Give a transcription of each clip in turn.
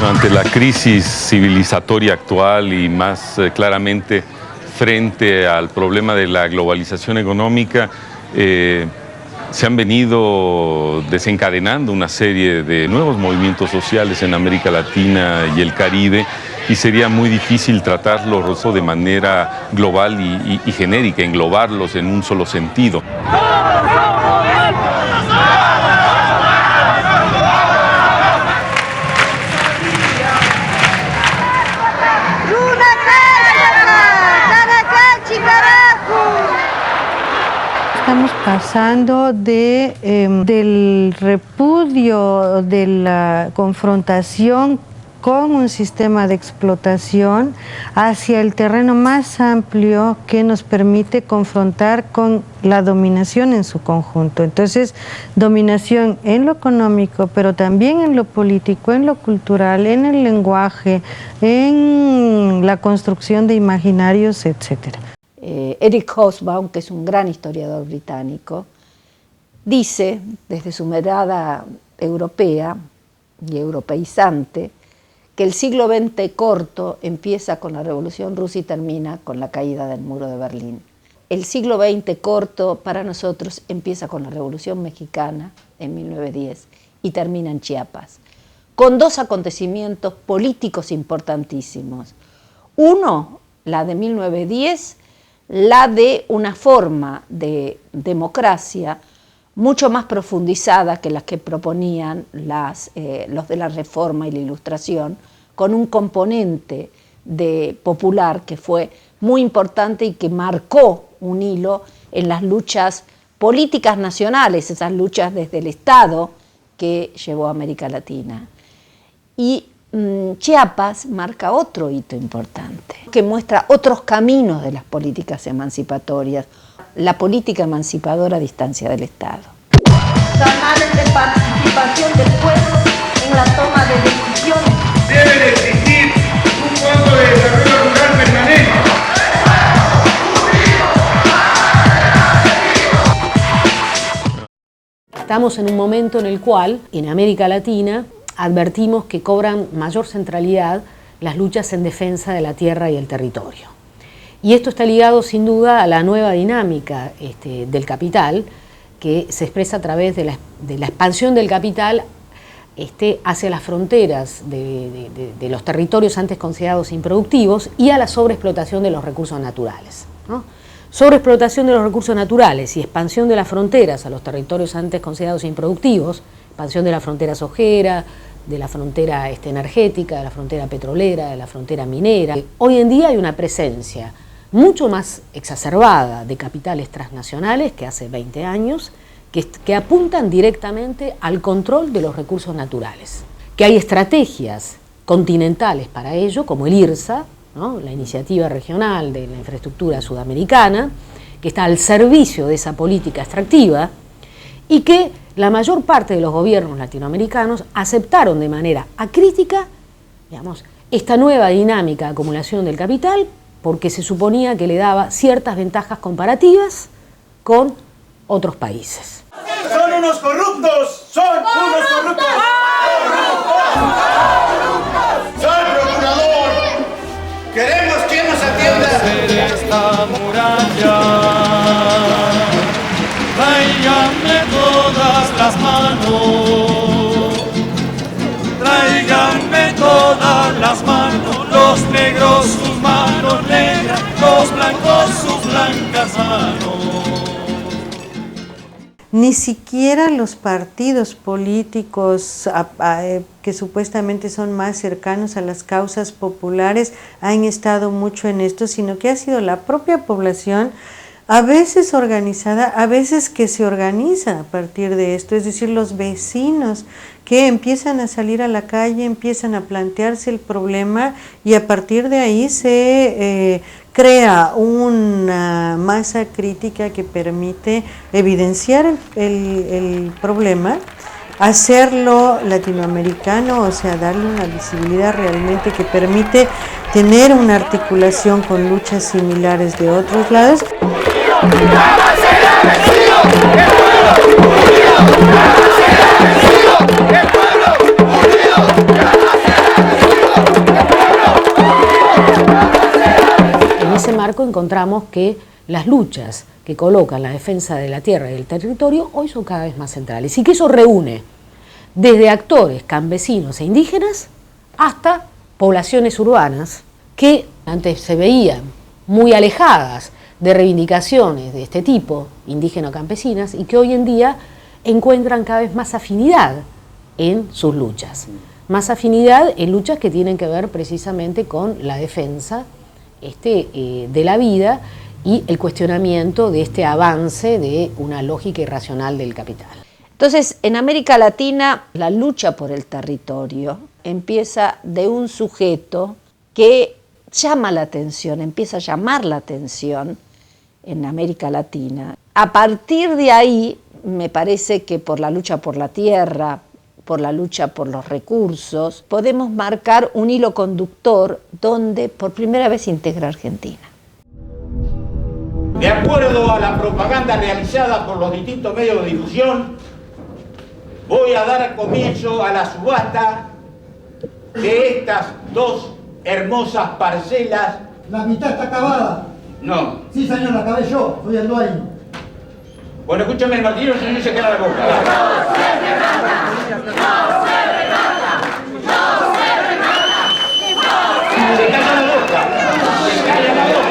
Ante la crisis civilizatoria actual y más claramente frente al problema de la globalización económica, se han venido desencadenando una serie de nuevos movimientos sociales en América Latina y el Caribe, y sería muy difícil tratarlos de manera global y genérica, englobarlos en un solo sentido. Estamos pasando del repudio, de la confrontación con un sistema de explotación hacia el terreno más amplio que nos permite confrontar con la dominación en su conjunto. Entonces, dominación en lo económico, pero también en lo político, en lo cultural, en el lenguaje, en la construcción de imaginarios, etcétera. Eric Hobsbawm, que es un gran historiador británico, dice, desde su mirada europea y europeizante, que el siglo XX corto empieza con la Revolución Rusa y termina con la caída del muro de Berlín. El siglo XX corto para nosotros empieza con la Revolución Mexicana en 1910 y termina en Chiapas, con dos acontecimientos políticos importantísimos. Uno, la de 1910, la de una forma de democracia mucho más profundizada que las que proponían los de la Reforma y la Ilustración, con un componente popular que fue muy importante y que marcó un hilo en las luchas políticas nacionales, esas luchas desde el Estado que llevó a América Latina. Y Chiapas marca otro hito importante, que muestra otros caminos de las políticas emancipatorias, la política emancipadora a distancia del Estado. Canales de participación del pueblo en la toma de decisiones. Debe existir un fondo de desarrollo rural permanente. Estamos en un momento en el cual, en América Latina, advertimos que cobran mayor centralidad las luchas en defensa de la tierra y el territorio. Y esto está ligado sin duda a la nueva dinámica del capital, que se expresa a través de la expansión del capital hacia las fronteras de los territorios antes considerados improductivos y a la sobreexplotación de los recursos naturales, ¿no? Sobreexplotación de los recursos naturales y expansión de las fronteras a los territorios antes considerados improductivos, expansión de la frontera sojera, de la frontera energética, de la frontera petrolera, de la frontera minera. Hoy en día hay una presencia mucho más exacerbada de capitales transnacionales que hace 20 años, que apuntan directamente al control de los recursos naturales. Que hay estrategias continentales para ello, como el IRSA, ¿no? La iniciativa regional de la infraestructura sudamericana, que está al servicio de esa política extractiva, y que la mayor parte de los gobiernos latinoamericanos aceptaron de manera acrítica, digamos, esta nueva dinámica de acumulación del capital, porque se suponía que le daba ciertas ventajas comparativas con otros países. ¡Son unos corruptos! ¡Son unos corruptos! ¡Soy procurador! ¡Queremos quien nos atienda! Esta muralla, tráiganme todas las manos, tráiganme todas las manos, los negros sus manos negras, los blancos sus blancas manos. Ni siquiera los partidos políticos que supuestamente son más cercanos a las causas populares han estado mucho en esto, sino que ha sido la propia población, a veces organizada, a veces que se organiza a partir de esto, es decir, los vecinos que empiezan a salir a la calle, empiezan a plantearse el problema y a partir de ahí se crea una masa crítica que permite evidenciar el problema, hacerlo latinoamericano, o sea, darle una visibilidad realmente que permite tener una articulación con luchas similares de otros lados. ¡El pueblo unido! marco encontramos que las luchas que colocan la defensa de la tierra y del territorio hoy son cada vez más centrales y que eso reúne desde actores campesinos e indígenas hasta poblaciones urbanas que antes se veían muy alejadas de reivindicaciones de este tipo, indígeno-campesinas, y que hoy en día encuentran cada vez más afinidad en sus luchas. Más afinidad en luchas que tienen que ver precisamente con la defensa de la vida y el cuestionamiento de este avance de una lógica irracional del capital. Entonces, en América Latina, la lucha por el territorio empieza de un sujeto que llama la atención, empieza a llamar la atención en América Latina. A partir de ahí, me parece que por la lucha por la tierra, por la lucha por los recursos, podemos marcar un hilo conductor donde por primera vez integra Argentina. De acuerdo a la propaganda realizada por los distintos medios de difusión, voy a dar comienzo a la subasta de estas dos hermosas parcelas. La mitad está acabada. No. Sí, señor, la acabé yo, soy el dueño. Bueno, escúchame, el martillo no se queda la boca. ¡No se remata! ¡No se remata! ¡No se remata! Se calla la boca. Se calla la boca.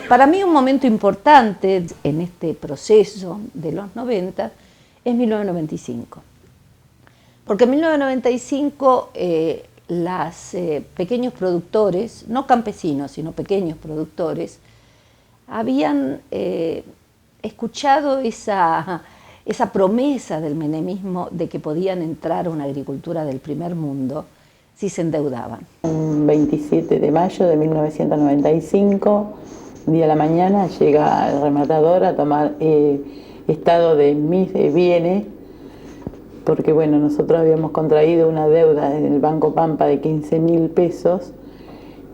Para mí un momento importante en este proceso de los 90 es 1995. Porque en 1995 los pequeños productores, no campesinos, sino pequeños productores, habían escuchado esa promesa del menemismo de que podían entrar a una agricultura del primer mundo si se endeudaban. Un 27 de mayo de 1995, un día a la mañana, llega el rematador a tomar estado de mis bienes, porque bueno, nosotros habíamos contraído una deuda en el Banco Pampa de 15.000 pesos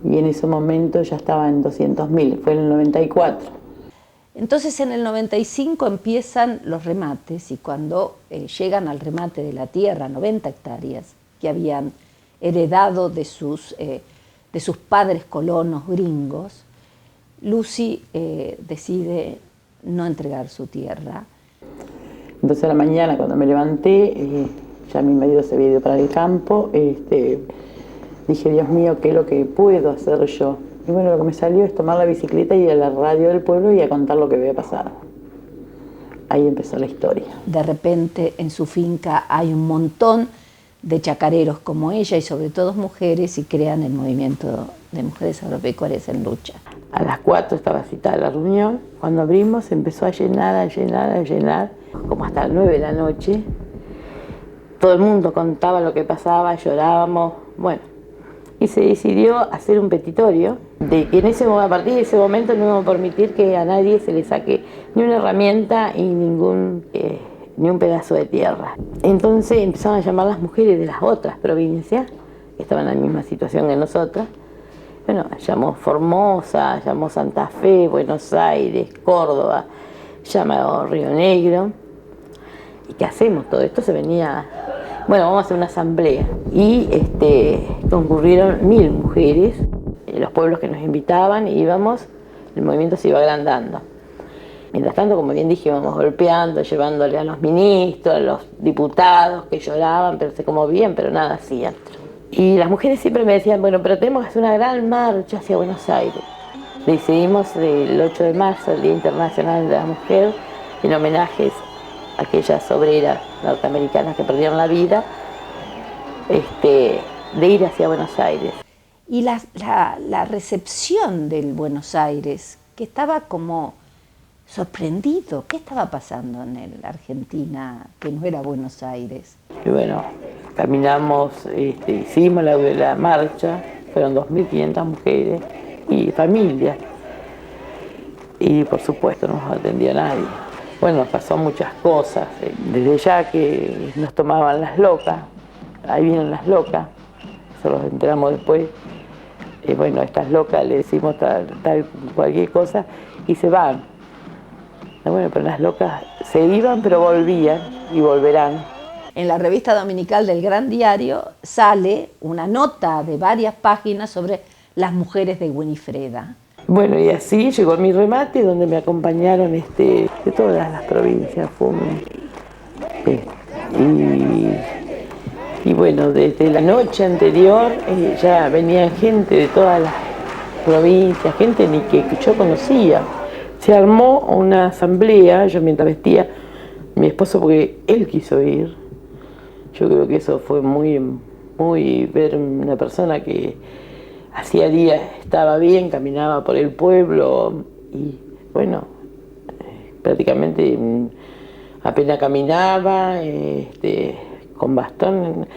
y en ese momento ya estaba en 200.000, fue en el 94. Entonces en el 95 empiezan los remates y cuando llegan al remate de la tierra, 90 hectáreas, que habían heredado de sus padres colonos gringos, Lucy decide no entregar su tierra. Entonces a la mañana cuando me levanté, ya mi marido se había ido para el campo, dije, Dios mío, ¿qué es lo que puedo hacer yo? Y bueno, lo que me salió es tomar la bicicleta y ir a la radio del pueblo y a contar lo que había pasado. Ahí empezó la historia. De repente en su finca hay un montón de chacareros como ella y sobre todo mujeres y crean el movimiento de mujeres agropecuarias en lucha. A las 4 estaba citada la reunión, cuando abrimos empezó a llenar, como hasta las 9 de la noche. Todo el mundo contaba lo que pasaba, llorábamos, Bueno, y se decidió hacer un petitorio de que a partir de ese momento no íbamos a permitir que a nadie se le saque ni una herramienta y ni un pedazo de tierra. Entonces empezaron a llamar las mujeres de las otras provincias que estaban en la misma situación que nosotras. Bueno, llamó Formosa, llamó Santa Fe, Buenos Aires, Córdoba, llamó Río Negro. ¿Y qué hacemos? Todo esto se venía... Bueno, vamos a hacer una asamblea. Y concurrieron 1000 mujeres, los pueblos que nos invitaban, y íbamos, el movimiento se iba agrandando. Mientras tanto, como bien dije, íbamos golpeando, llevándole a los ministros, a los diputados que lloraban, pero se conmovían, pero nada hacían. Y las mujeres siempre me decían, bueno, pero tenemos que hacer una gran marcha hacia Buenos Aires. Decidimos el 8 de marzo, el Día Internacional de la Mujer, en homenajes a aquellas obreras norteamericanas que perdieron la vida, de ir hacia Buenos Aires. Y la recepción del Buenos Aires, que estaba como sorprendido. ¿Qué estaba pasando en la Argentina que no era Buenos Aires? Y bueno, caminamos, hicimos la marcha, fueron 2.500 mujeres y familias. Y por supuesto no nos atendió nadie. Bueno, nos pasó muchas cosas, desde ya que nos tomaban las locas, ahí vienen las locas, eso los enteramos después. Bueno, estas locas le decimos tal cualquier cosa y se van. Bueno, pero las locas se iban pero volvían y volverán. En la revista dominical del Gran Diario sale una nota de varias páginas sobre las mujeres de Winifreda. Bueno, y así llegó mi remate, donde me acompañaron de todas las provincias. Y bueno, desde la noche anterior ya venían gente de todas las provincias, gente ni que yo conocía. Se armó una asamblea, yo mientras vestía, mi esposo, porque él quiso ir. Yo creo que eso fue muy ver una persona que hacía días estaba bien, caminaba por el pueblo y bueno, prácticamente apenas caminaba, con bastón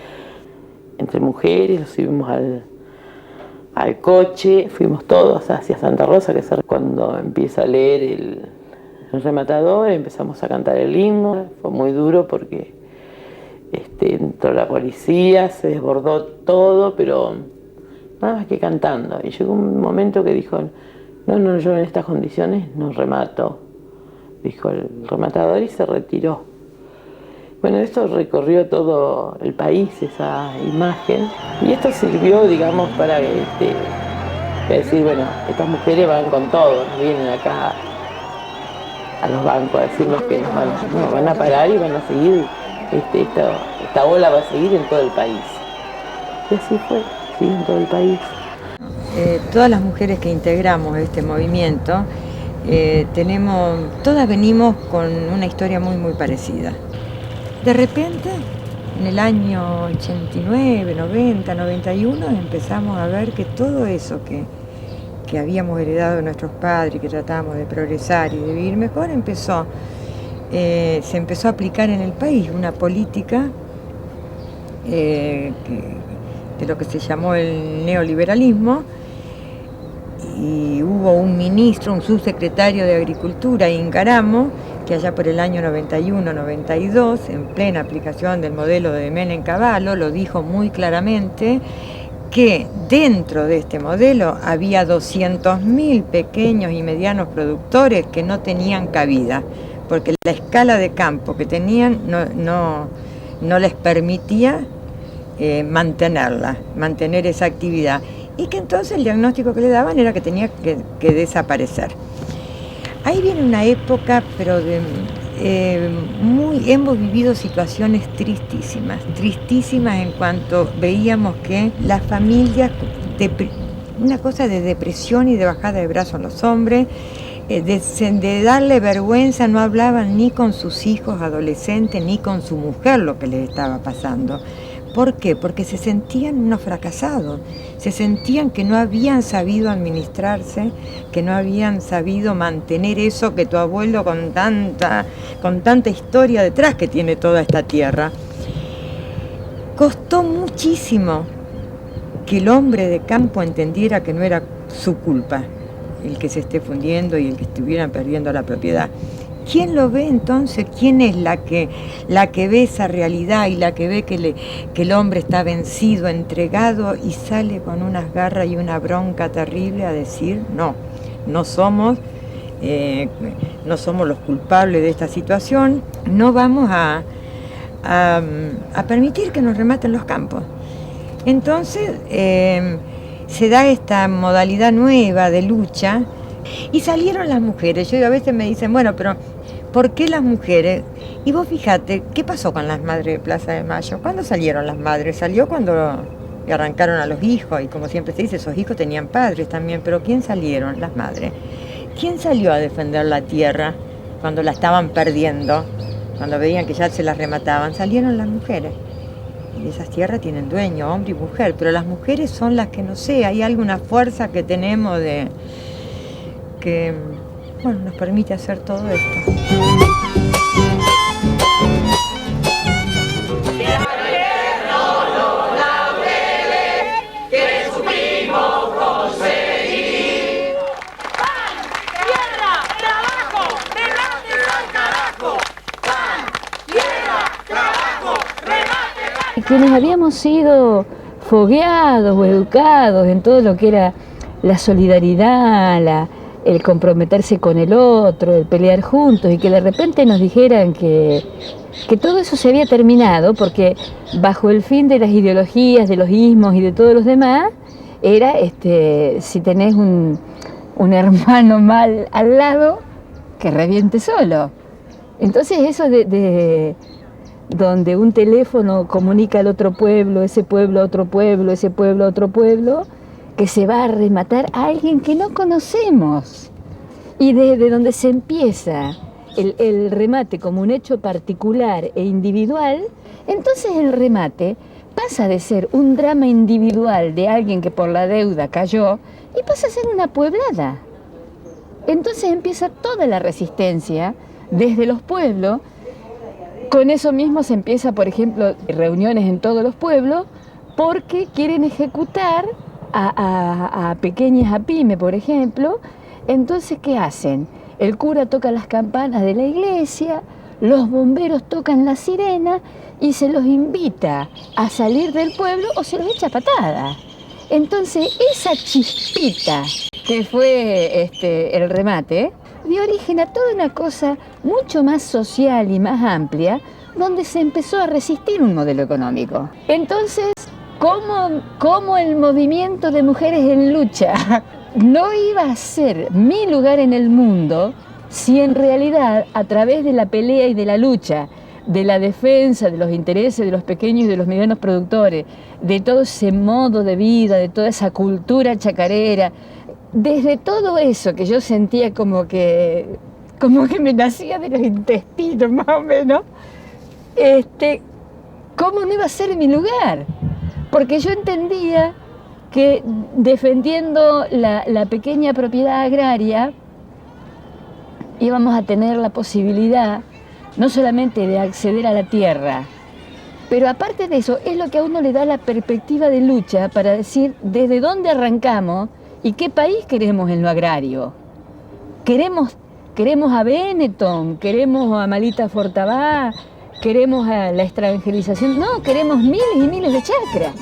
entre mujeres, nos subimos al coche, fuimos todos hacia Santa Rosa, que es cuando empieza a leer el rematador, empezamos a cantar el himno. Fue muy duro porque entró la policía, se desbordó todo, pero nada más que cantando. Y llegó un momento que dijo, no, yo en estas condiciones no remato, dijo el rematador, y se retiró. Bueno, esto recorrió todo el país, esa imagen, y esto sirvió, digamos, para decir, bueno, estas mujeres van con todo, no vienen acá a los bancos a decirnos que van a parar y van a seguir, esta ola va a seguir en todo el país. Y así fue, sí, en todo el país. Todas las mujeres que integramos este movimiento, todas venimos con una historia muy parecida. De repente, en el año 89, 90, 91, empezamos a ver que todo eso que habíamos heredado de nuestros padres, que tratábamos de progresar y de vivir mejor, se empezó a aplicar en el país una política de lo que se llamó el neoliberalismo, y hubo un ministro, un subsecretario de Agricultura, Ingaramo, que allá por el año 91-92, en plena aplicación del modelo de Menem Cavallo, lo dijo muy claramente, que dentro de este modelo había 200.000 pequeños y medianos productores que no tenían cabida, porque la escala de campo que tenían no les permitía mantener esa actividad, y que entonces el diagnóstico que le daban era que tenía que desaparecer. Ahí viene una época, pero hemos vivido situaciones tristísimas en cuanto veíamos que las familias, una cosa de depresión y de bajada de brazos en los hombres, de darle vergüenza, no hablaban ni con sus hijos adolescentes ni con su mujer lo que les estaba pasando. ¿Por qué? Porque se sentían unos fracasados, se sentían que no habían sabido administrarse, que no habían sabido mantener eso que tu abuelo con tanta historia detrás que tiene toda esta tierra. Costó muchísimo que el hombre de campo entendiera que no era su culpa el que se esté fundiendo y el que estuvieran perdiendo la propiedad. ¿Quién lo ve entonces? ¿Quién es la que ve esa realidad y la que ve que el hombre está vencido, entregado y sale con unas garras y una bronca terrible a decir no somos los culpables de esta situación, no vamos a permitir que nos rematen los campos? Entonces se da esta modalidad nueva de lucha y salieron las mujeres. Yo a veces me dicen, bueno, pero ¿por qué las mujeres? Y vos fíjate, ¿qué pasó con las madres de Plaza de Mayo? ¿Cuándo salieron las madres? Salió cuando arrancaron a los hijos, y como siempre se dice, esos hijos tenían padres también, pero ¿quién salieron? Las madres. ¿Quién salió a defender la tierra cuando la estaban perdiendo? Cuando veían que ya se las remataban, salieron las mujeres. Y esas tierras tienen dueño, hombre y mujer, pero las mujeres son las que, no sé, hay alguna fuerza que tenemos que nos permite hacer todo esto. Quienes habíamos sido fogueados o educados en todo lo que era la solidaridad, el comprometerse con el otro, el pelear juntos, y que de repente nos dijeran que todo eso se había terminado, porque bajo el fin de las ideologías, de los ismos y de todos los demás, era si tenés un hermano mal al lado, que reviente solo. Entonces eso de donde un teléfono comunica al otro pueblo, ese pueblo a otro pueblo, ese pueblo a otro pueblo, que se va a rematar a alguien que no conocemos. Y desde donde se empieza el remate como un hecho particular e individual, entonces el remate pasa de ser un drama individual de alguien que por la deuda cayó y pasa a ser una pueblada. Entonces empieza toda la resistencia desde los pueblos. Con eso mismo se empieza, por ejemplo, reuniones en todos los pueblos porque quieren ejecutar a pequeñas pymes, por ejemplo. Entonces, ¿qué hacen? El cura toca las campanas de la iglesia, los bomberos tocan la sirena y se los invita a salir del pueblo o se los echa patada. Entonces, esa chispita que fue el remate dio origen a toda una cosa mucho más social y más amplia, donde se empezó a resistir un modelo económico. Entonces, ¿cómo el movimiento de mujeres en lucha no iba a ser mi lugar en el mundo si en realidad, a través de la pelea y de la lucha, de la defensa de los intereses de los pequeños y de los medianos productores, de todo ese modo de vida, de toda esa cultura chacarera, desde todo eso que yo sentía como que me nacía de los intestinos más o menos, ¿cómo no iba a ser mi lugar? Porque yo entendía que defendiendo la pequeña propiedad agraria íbamos a tener la posibilidad no solamente de acceder a la tierra, pero aparte de eso es lo que a uno le da la perspectiva de lucha para decir desde dónde arrancamos y qué país queremos en lo agrario. Queremos a Benetton, queremos a Malita Fortabá, queremos a la extranjerización, no, queremos miles y miles de chacras.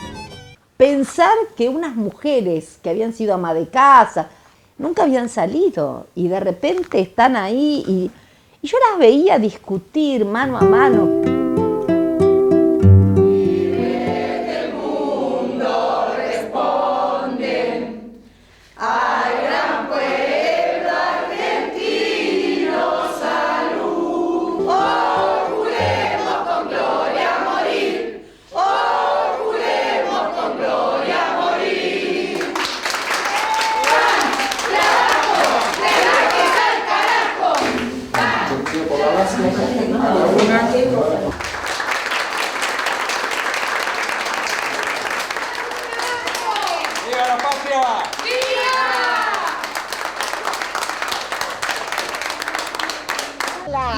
Pensar que unas mujeres que habían sido ama de casa, nunca habían salido y de repente están ahí y yo las veía discutir mano a mano.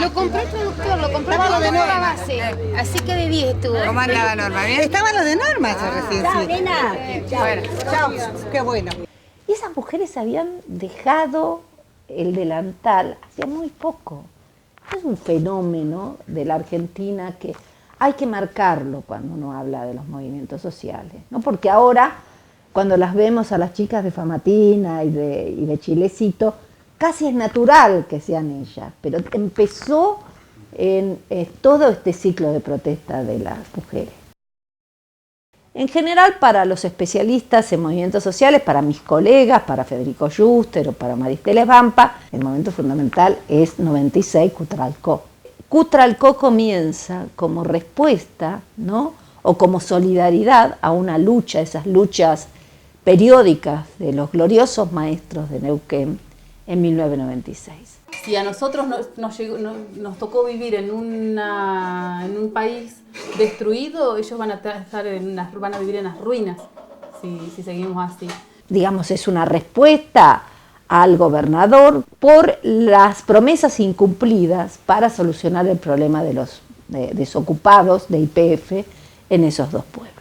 Lo compró el productor, lo compró de nueva base. Así que de 10 estuvo. ¿Cómo andaba Norma? ¿Bien? Estaba lo de Norma eso recién. Chao, Sí. nena. Bueno, chao. Qué bueno. Y esas mujeres habían dejado el delantal hacía muy poco. Es un fenómeno de la Argentina que hay que marcarlo cuando uno habla de los movimientos sociales, ¿no? Porque ahora, cuando las vemos a las chicas de Famatina y de Chilecito, casi es natural que sean ellas, pero empezó en todo este ciclo de protesta de las mujeres. En general, para los especialistas en movimientos sociales, para mis colegas, para Federico Yuster o para Maristeles Vampa, el momento fundamental es 96, Cutralcó. Cutralcó comienza como respuesta, ¿no? O como solidaridad a una lucha, esas luchas periódicas de los gloriosos maestros de Neuquén en 1996. Si a nosotros nos tocó vivir en un país destruido, ellos van a vivir en las ruinas si seguimos así. Digamos, es una respuesta al gobernador por las promesas incumplidas para solucionar el problema de los desocupados de YPF en esos dos pueblos.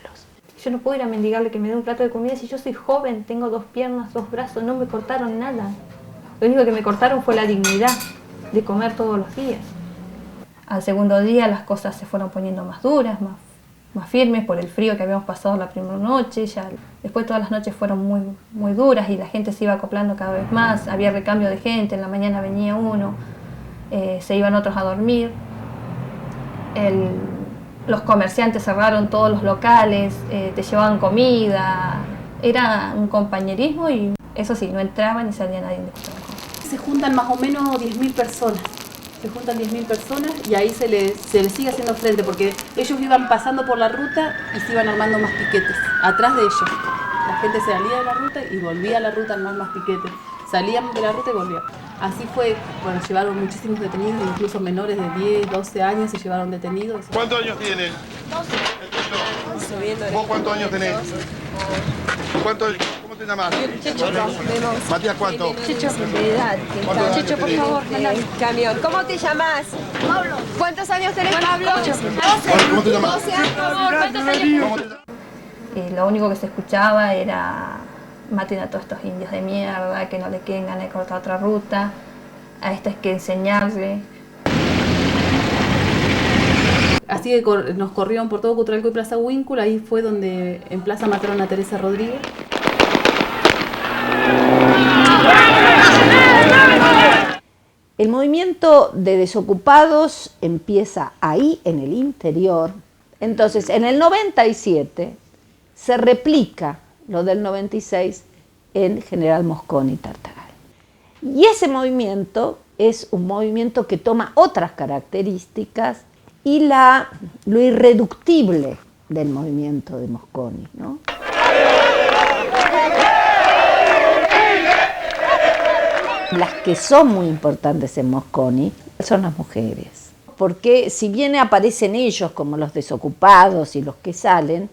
Yo no puedo ir a mendigarle que me dé un plato de comida si yo soy joven, tengo 2 piernas, 2 brazos, no me cortaron nada. Lo único que me cortaron fue la dignidad de comer todos los días. Al segundo día las cosas se fueron poniendo más duras, más firmes por el frío que habíamos pasado la primera noche. Ya después todas las noches fueron muy duras y la gente se iba acoplando cada vez más. Había recambio de gente, en la mañana venía uno, se iban otros a dormir. Los comerciantes cerraron todos los locales, te llevaban comida. Era un compañerismo y eso sí, no entraba ni salía nadie de Cutralcó. Se juntan más o menos 10.000 personas. Se juntan 10.000 personas y ahí se les sigue haciendo frente porque ellos iban pasando por la ruta y se iban armando más piquetes atrás de ellos. La gente salía de la ruta y volvía a la ruta a armar más piquetes. Salían de la ruta y volvían. Así fue, bueno, llevaron muchísimos detenidos, incluso menores de 10, 12 años se llevaron detenidos. ¿Cuántos años tienen? 12. ¿Vos cuántos años tenés? ¿Cómo te llamas? Checho. Matías, ¿cuánto? Checho, de edad. Checho, por favor, camión. ¿Cómo te llamas? Pablo. ¿Cuántos años tenés, Pablo? 12. ¿Cómo te llamas? 12 años. ¿Cuántos años? Lo único que se escuchaba era: maten a todos estos indios de mierda, que no le queden ganas de cortar otra ruta, a esta hay que enseñarle. Así que nos corrieron por todo Cutralcó y Plaza Huíncula, ahí fue donde en Plaza mataron a Teresa Rodríguez. El movimiento de desocupados empieza ahí, en el interior. Entonces, en el 97 se replica lo del 96 en General Mosconi y Tartagal. Y ese movimiento es un movimiento que toma otras características y lo irreductible del movimiento de Mosconi, ¿no? Las que son muy importantes en Mosconi son las mujeres, porque si bien aparecen ellos como los desocupados y los que salen,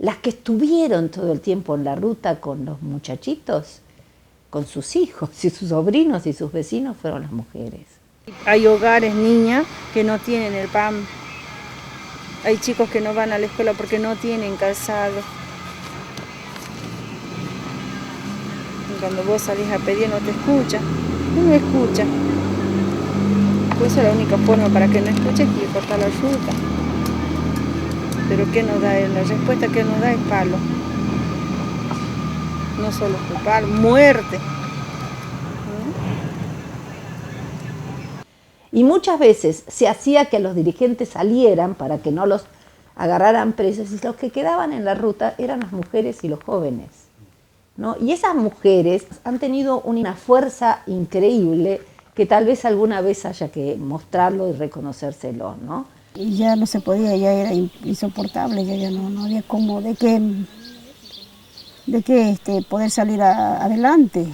las que estuvieron todo el tiempo en la ruta con los muchachitos, con sus hijos y sus sobrinos y sus vecinos, fueron las mujeres. Hay hogares, niñas, que no tienen el pan. Hay chicos que no van a la escuela porque no tienen calzado. Y cuando vos salís a pedir no te escuchan, no escucha. Pues esa es la única forma para que no escuche, es que cortar la ruta. Pero ¿qué nos da? La respuesta que nos da es palo. No solo palo, muerte. Y muchas veces se hacía que los dirigentes salieran para que no los agarraran presos, y los que quedaban en la ruta eran las mujeres y los jóvenes, ¿no? Y esas mujeres han tenido una fuerza increíble que tal vez alguna vez haya que mostrarlo y reconocérselo, ¿no? Y ya no se podía, ya era insoportable, ya no había cómo, de qué poder salir adelante.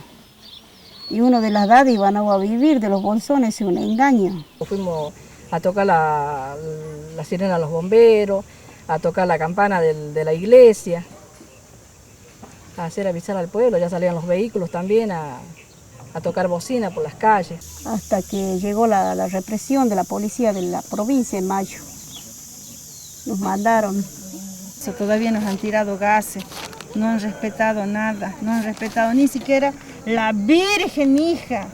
Y uno de las dádivas no va a vivir, de los bolsones es un engaño. Fuimos a tocar la sirena a los bomberos, a tocar la campana de la iglesia, a hacer avisar al pueblo, ya salían los vehículos también a a tocar bocina por las calles. Hasta que llegó la represión de la policía de la provincia en mayo. Nos mandaron. Todavía nos han tirado gases, no han respetado nada, no han respetado ni siquiera la Virgen, hija.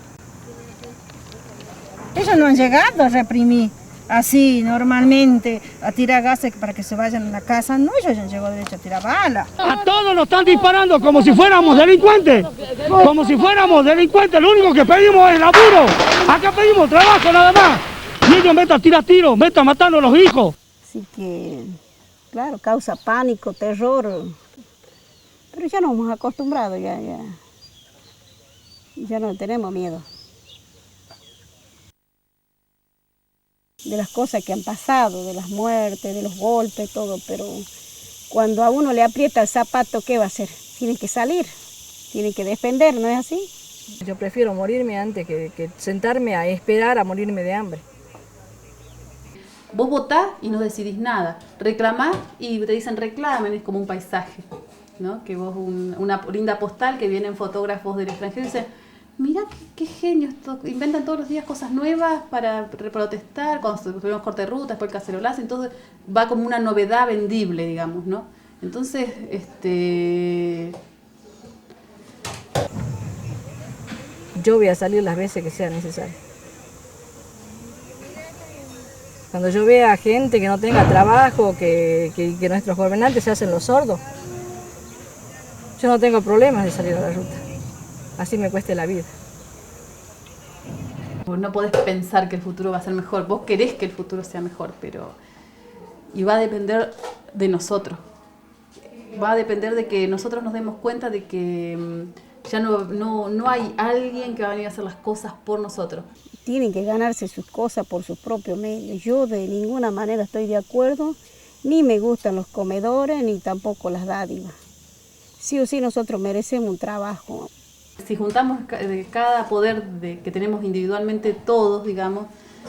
Ellos no han llegado a reprimir así normalmente, a tirar gases para que se vayan a la casa. No, ellos han llegado derecho a tirar balas. A todos nos están disparando como si fuéramos delincuentes. Como si fuéramos delincuentes. Lo único que pedimos es laburo. Acá pedimos trabajo nada más. Y ellos metan a tirar tiros, metan matando a los hijos. Así que, claro, causa pánico, terror. Pero ya nos hemos acostumbrado, ya no tenemos miedo. De las cosas que han pasado, de las muertes, de los golpes, todo, pero cuando a uno le aprieta el zapato, ¿qué va a hacer? Tiene que salir, tiene que defender, ¿no es así? Yo prefiero morirme antes que sentarme a esperar a morirme de hambre. Vos votás y no decidís nada, reclamás y te dicen reclamen, es como un paisaje, ¿no? Que vos una linda postal que vienen fotógrafos del extranjero y dicen, mirá qué genio, esto, inventan todos los días cosas nuevas para protestar, cuando tuvimos corte de ruta, después el cacerolazo, entonces va como una novedad vendible, digamos, ¿no? Entonces, yo voy a salir las veces que sea necesario. Cuando yo vea gente que no tenga trabajo, que nuestros gobernantes se hacen los sordos, yo no tengo problemas de salir a la ruta. Así me cueste la vida. No podés pensar que el futuro va a ser mejor. Vos querés que el futuro sea mejor, pero... Y va a depender de nosotros. Va a depender de que nosotros nos demos cuenta de que ya no hay alguien que va a venir a hacer las cosas por nosotros. Tienen que ganarse sus cosas por sus propios medios. Yo de ninguna manera estoy de acuerdo, ni me gustan los comedores, ni tampoco las dádivas. Sí o sí nosotros merecemos un trabajo. Si juntamos cada poder que tenemos individualmente todos, digamos,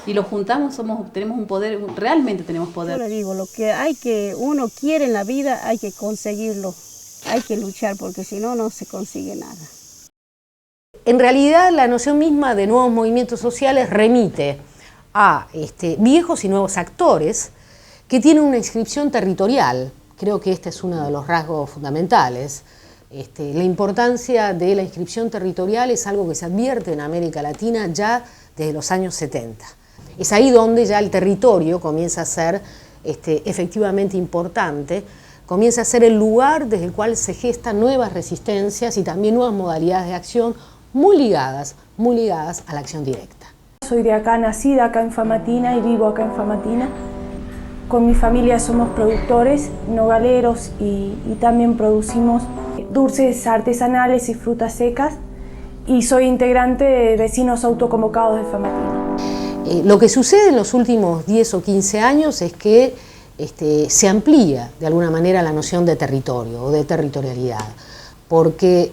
y lo juntamos, tenemos un poder, realmente tenemos poder. Yo le digo, lo que uno quiere en la vida hay que conseguirlo, hay que luchar porque si no, no se consigue nada. En realidad la noción misma de nuevos movimientos sociales remite a viejos y nuevos actores que tienen una inscripción territorial. Creo que este es uno de los rasgos fundamentales. La importancia de la inscripción territorial es algo que se advierte en América Latina ya desde los años 70. Es ahí donde ya el territorio comienza a ser efectivamente importante, comienza a ser el lugar desde el cual se gestan nuevas resistencias y también nuevas modalidades de acción muy ligadas a la acción directa. Soy de acá, nacida acá en Famatina y vivo acá en Famatina. Con mi familia somos productores, nogaleros y también producimos dulces artesanales y frutas secas y soy integrante de Vecinos Autoconvocados de Famatina. Lo que sucede en los últimos 10 o 15 años es que se amplía de alguna manera la noción de territorio o de territorialidad, porque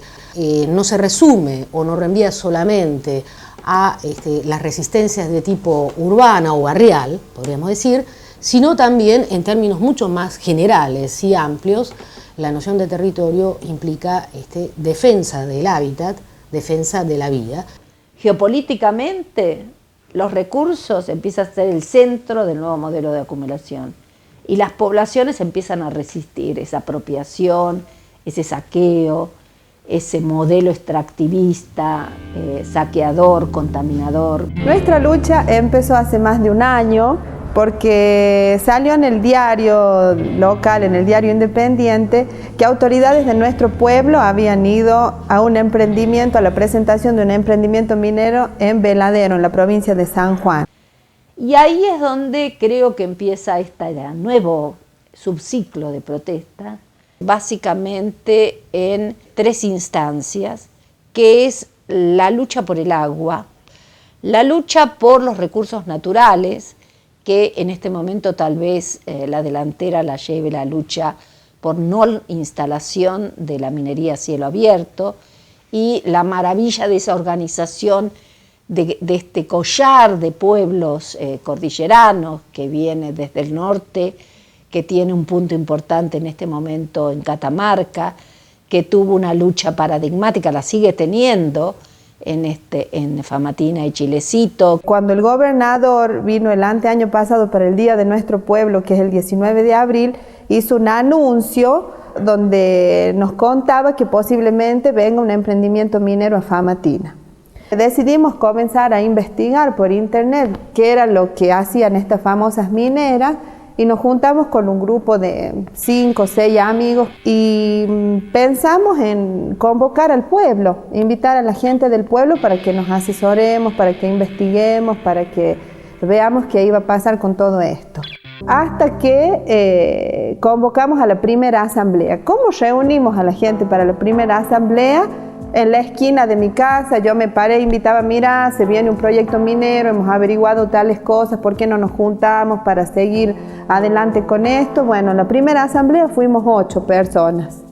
no se resume o no reenvía solamente a las resistencias de tipo urbana o barrial, podríamos decir, sino también en términos mucho más generales y amplios. La noción de territorio implica defensa del hábitat, defensa de la vida. Geopolíticamente, los recursos empiezan a ser el centro del nuevo modelo de acumulación y las poblaciones empiezan a resistir esa apropiación, ese saqueo, ese modelo extractivista, saqueador, contaminador. Nuestra lucha empezó hace más de un año porque salió en el diario local, en el diario independiente, que autoridades de nuestro pueblo habían ido a un emprendimiento, a la presentación de un emprendimiento minero en Veladero, en la provincia de San Juan. Y ahí es donde creo que empieza este nuevo subciclo de protesta, básicamente en 3 instancias, que es la lucha por el agua, la lucha por los recursos naturales, que en este momento tal vez la delantera la lleve la lucha por no instalación de la minería a cielo abierto y la maravilla de esa organización de este collar de pueblos cordilleranos que viene desde el norte, que tiene un punto importante en este momento en Catamarca, que tuvo una lucha paradigmática, la sigue teniendo, en Famatina y Chilecito. Cuando el gobernador vino el año pasado para el Día de nuestro pueblo, que es el 19 de abril, hizo un anuncio donde nos contaba que posiblemente venga un emprendimiento minero a Famatina. Decidimos comenzar a investigar por internet qué era lo que hacían estas famosas mineras y nos juntamos con un grupo de 5 o 6 amigos y pensamos en convocar al pueblo, invitar a la gente del pueblo para que nos asesoremos, para que investiguemos, para que veamos qué iba a pasar con todo esto. Hasta que convocamos a la primera asamblea. ¿Cómo reunimos a la gente para la primera asamblea? En la esquina de mi casa yo me paré e invitaba, mira, se viene un proyecto minero, hemos averiguado tales cosas, ¿por qué no nos juntamos para seguir adelante con esto? Bueno, en la primera asamblea fuimos 8 personas.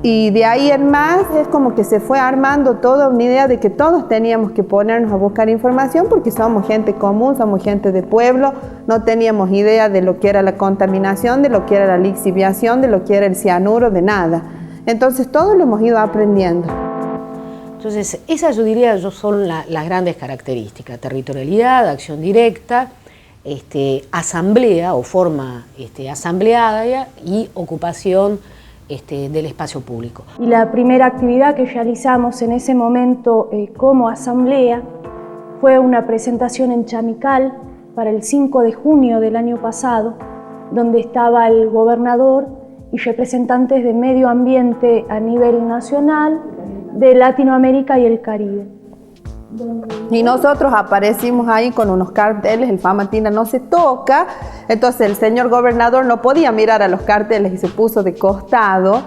Y de ahí en más es como que se fue armando toda una idea de que todos teníamos que ponernos a buscar información porque somos gente común, somos gente de pueblo, no teníamos idea de lo que era la contaminación, de lo que era la lixiviación, de lo que era el cianuro, de nada. Entonces todo lo hemos ido aprendiendo. Entonces, esas yo diría son las grandes características: territorialidad, acción directa, asamblea o forma asamblearia y ocupación del espacio público. Y la primera actividad que realizamos en ese momento como asamblea fue una presentación en Chamical para el 5 de junio del año pasado, donde estaba el gobernador y representantes de medio ambiente a nivel nacional, de Latinoamérica y el Caribe. Y nosotros aparecimos ahí con unos carteles, el Famatina no se toca, entonces el señor gobernador no podía mirar a los carteles y se puso de costado,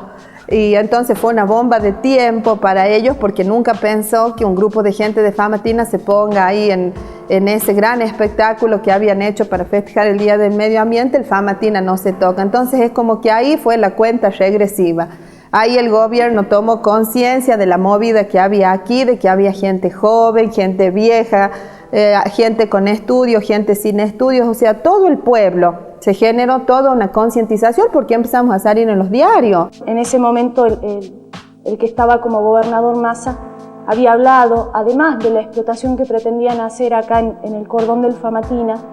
y entonces fue una bomba de tiempo para ellos porque nunca pensó que un grupo de gente de Famatina se ponga ahí en ese gran espectáculo que habían hecho para festejar el Día del Medio Ambiente, el Famatina no se toca. Entonces es como que ahí fue la cuenta regresiva. Ahí el gobierno tomó conciencia de la movida que había aquí, de que había gente joven, gente vieja, gente con estudios, gente sin estudios, o sea, todo el pueblo. Se generó toda una concientización porque empezamos a salir en los diarios. En ese momento el que estaba como gobernador Massa había hablado, además de la explotación que pretendían hacer acá en el cordón del Famatina,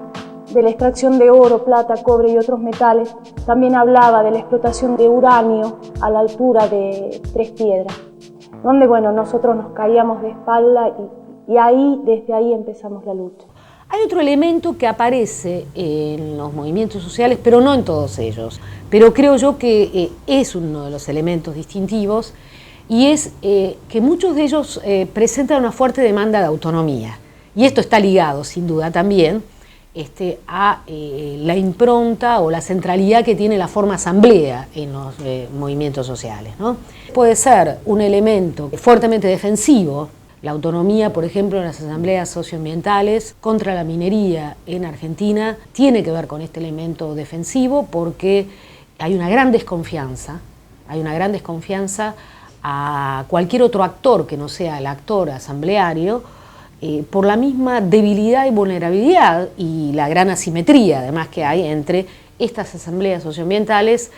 de la extracción de oro, plata, cobre y otros metales, también hablaba de la explotación de uranio a la altura de 3 Piedras, donde bueno, nosotros nos caíamos de espalda y desde ahí empezamos la lucha. Hay otro elemento que aparece en los movimientos sociales, pero no en todos ellos, pero creo yo que es uno de los elementos distintivos, y es que muchos de ellos presentan una fuerte demanda de autonomía, y esto está ligado sin duda también a la impronta o la centralidad que tiene la forma asamblea en los movimientos sociales, ¿no? Puede ser un elemento fuertemente defensivo. La autonomía, por ejemplo, en las asambleas socioambientales contra la minería en Argentina tiene que ver con este elemento defensivo porque hay una gran desconfianza a cualquier otro actor que no sea el actor asambleario, por la misma debilidad y vulnerabilidad y la gran asimetría además que hay entre estas asambleas socioambientales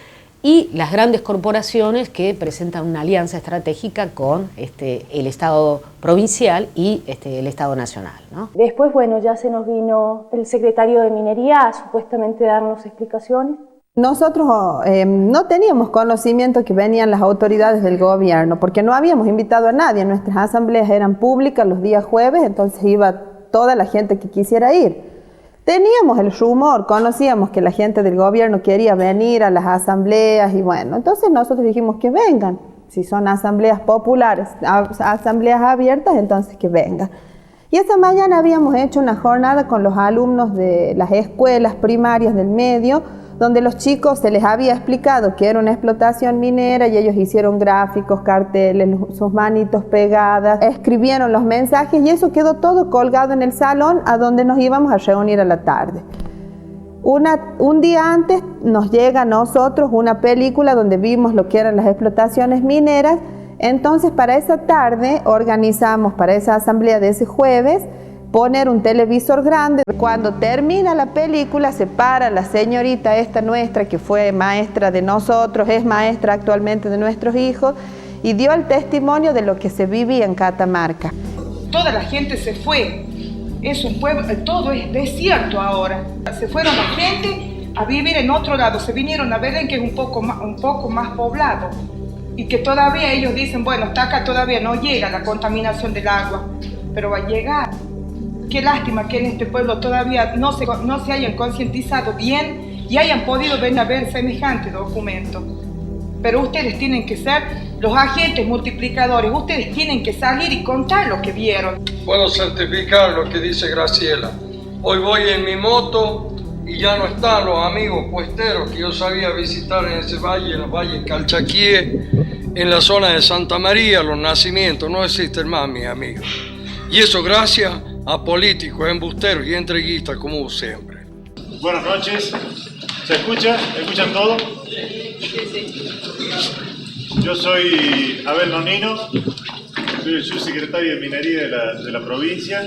y las grandes corporaciones que presentan una alianza estratégica con el Estado provincial y el Estado nacional, ¿no? Después, bueno, ya se nos vino el secretario de Minería a supuestamente darnos explicaciones. Nosotros no teníamos conocimiento que venían las autoridades del gobierno, porque no habíamos invitado a nadie. Nuestras asambleas eran públicas los días jueves, entonces iba toda la gente que quisiera ir. Teníamos el rumor, conocíamos que la gente del gobierno quería venir a las asambleas y bueno, entonces nosotros dijimos que vengan. Si son asambleas populares, asambleas abiertas, entonces que vengan. Y esa mañana habíamos hecho una jornada con los alumnos de las escuelas primarias del medio, donde los chicos se les había explicado que era una explotación minera y ellos hicieron gráficos, carteles, sus manitos pegadas, escribieron los mensajes y eso quedó todo colgado en el salón a donde nos íbamos a reunir a la tarde. Un día antes nos llega a nosotros una película donde vimos lo que eran las explotaciones mineras. Entonces para esa tarde organizamos, para esa asamblea de ese jueves, poner un televisor grande. Cuando termina la película se para la señorita esta nuestra que fue maestra de nosotros, es maestra actualmente de nuestros hijos y dio el testimonio de lo que se vivía en Catamarca. toda la gente se fue. Es un pueblo, todo es desierto ahora. Se fueron la gente a vivir en otro lado, se vinieron a Belén, que es un poco más poblado. Y que todavía ellos dicen, bueno, hasta acá todavía no llega la contaminación del agua, pero va a llegar. Qué lástima que en este pueblo todavía no se hayan concientizado bien y hayan podido venir a ver semejante documento. Pero ustedes tienen que ser los agentes multiplicadores, ustedes tienen que salir y contar lo que vieron. Puedo certificar lo que dice Graciela. Hoy voy en mi moto y ya no están los amigos puesteros que yo sabía visitar en ese valle, en el valle Calchaquíe, en la zona de Santa María, Los Nacimientos, no existen más, mis amigos. Y eso gracias a políticos, embusteros y entreguistas como siempre. Buenas noches. ¿Se escucha? ¿Escuchan todo? Yo soy Abel Nonino, soy el subsecretario de Minería de la provincia.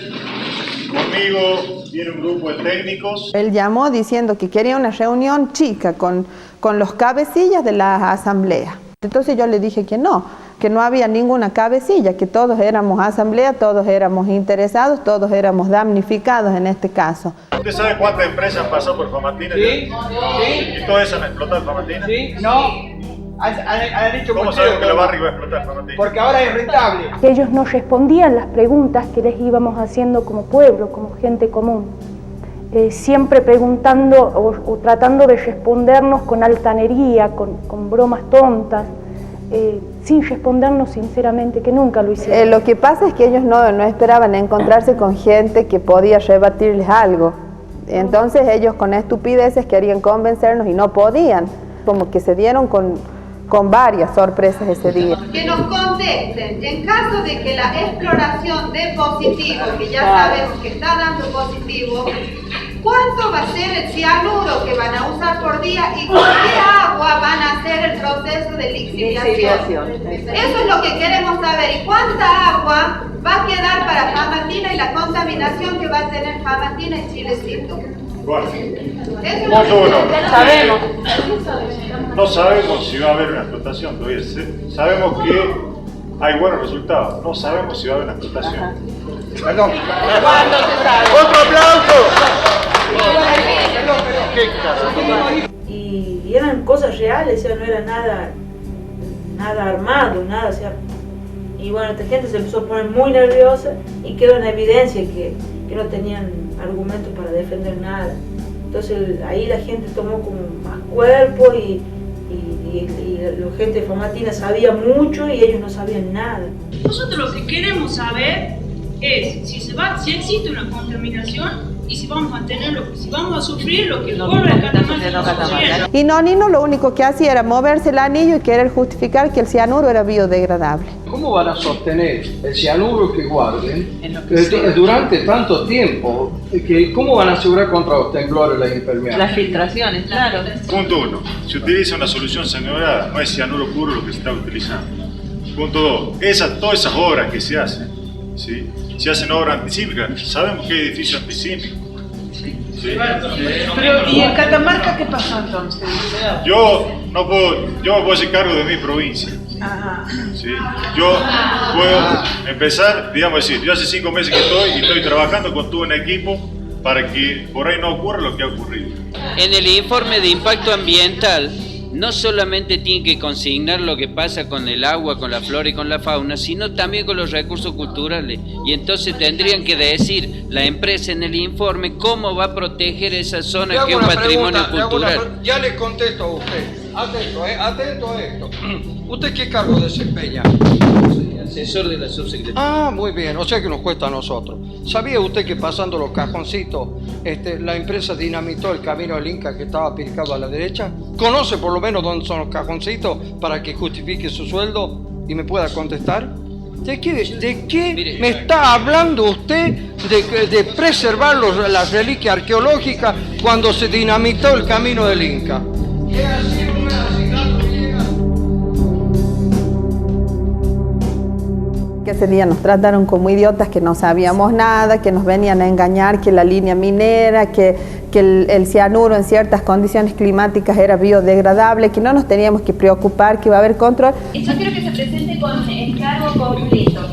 Conmigo viene un grupo de técnicos. Él llamó diciendo que quería una reunión chica con los cabecillas de la asamblea. Entonces yo le dije que no había ninguna cabecilla, que todos éramos asamblea, todos éramos interesados, todos éramos damnificados en este caso. ¿Usted sabe cuántas empresas pasó por Famatina? Sí. ¿Y todas esas han explotado Famatina? Sí, no. Han hecho ¿Cómo saben que la barriga va a explotar Famatina? Porque ahora es rentable. Ellos no respondían las preguntas que les íbamos haciendo como pueblo, como gente común. Siempre preguntando o tratando de respondernos con altanería, con bromas tontas, sin respondernos sinceramente, que nunca lo hicieron. Lo que pasa es que ellos no esperaban encontrarse con gente que podía rebatirles algo. Entonces ellos con estupideces querían convencernos y no podían, como que se dieron con varias sorpresas ese día. Que nos contesten, en caso de que la exploración dé positivo, que ya sabemos que está dando positivo, ¿cuánto va a ser el cianuro que van a usar por día y con qué agua van a hacer el proceso de lixiviación? Eso es lo que queremos saber. ¿Y cuánta agua va a quedar para Famatina y la contaminación que va a tener Famatina y Chilecito? Bueno, Sabemos. No sabemos si va a haber una explotación todavía. Sabemos que hay buenos resultados. No sabemos si va a haber una explotación. Perdón. ¿Cuándo se sabe? ¡Otro aplauso! Y eran cosas reales, o sea, no era nada armado, nada, o sea. Y bueno, esta gente se empezó a poner muy nerviosa y quedó en evidencia que no tenían argumentos para defender nada. Entonces ahí la gente tomó como más cuerpo y la gente de Famatina sabía mucho y ellos no sabían nada. Nosotros lo que queremos saber es si existe una contaminación y si vamos a sufrir lo que el pueblo de Catamarca está sufriendo. Y Nonino lo único que hacía era moverse el anillo y querer justificar que el cianuro era biodegradable. ¿Cómo van a sostener el cianuro que guarden durante tanto tiempo? ¿Cómo van a asegurar contra los temblores las impermeables? Las filtraciones, claro. Punto 1. Se utiliza una solución saneada, no es cianuro puro lo que se está utilizando. Punto 2. Todas esas obras que se hacen, ¿sí? Se hacen obras antisísmicas. Sabemos que hay edificios antisísmicos. ¿Sí? Pero, ¿y en Catamarca qué pasó entonces? Yo me puedo hacer cargo de mi provincia. Ajá. ¿Sí? Yo puedo empezar, digamos decir, yo hace 5 meses que estoy trabajando con todo un equipo para que por ahí no ocurra lo que ha ocurrido. En el informe de impacto ambiental no solamente tiene que consignar lo que pasa con el agua, con la flora y con la fauna, sino también con los recursos culturales. Y entonces tendrían que decir la empresa en el informe cómo va a proteger esa zona que es un patrimonio cultural. Ya le contesto a usted. Atento a esto. ¿Usted qué cargo desempeña? Asesor de la subsecretaría. Ah, muy bien, o sea que nos cuesta a nosotros. ¿Sabía usted que pasando los cajoncitos, la empresa dinamitó el camino del Inca que estaba picado a la derecha? ¿Conoce por lo menos dónde son los cajoncitos para que justifique su sueldo y me pueda contestar? ¿De qué me está hablando usted de preservar las reliquias arqueológicas cuando se dinamitó el camino del Inca? Que ese día nos trataron como idiotas, que no sabíamos nada, que nos venían a engañar, que la línea minera, que el cianuro en ciertas condiciones climáticas era biodegradable, que no nos teníamos que preocupar, que iba a haber control. Yo quiero que se presente con encargo completo.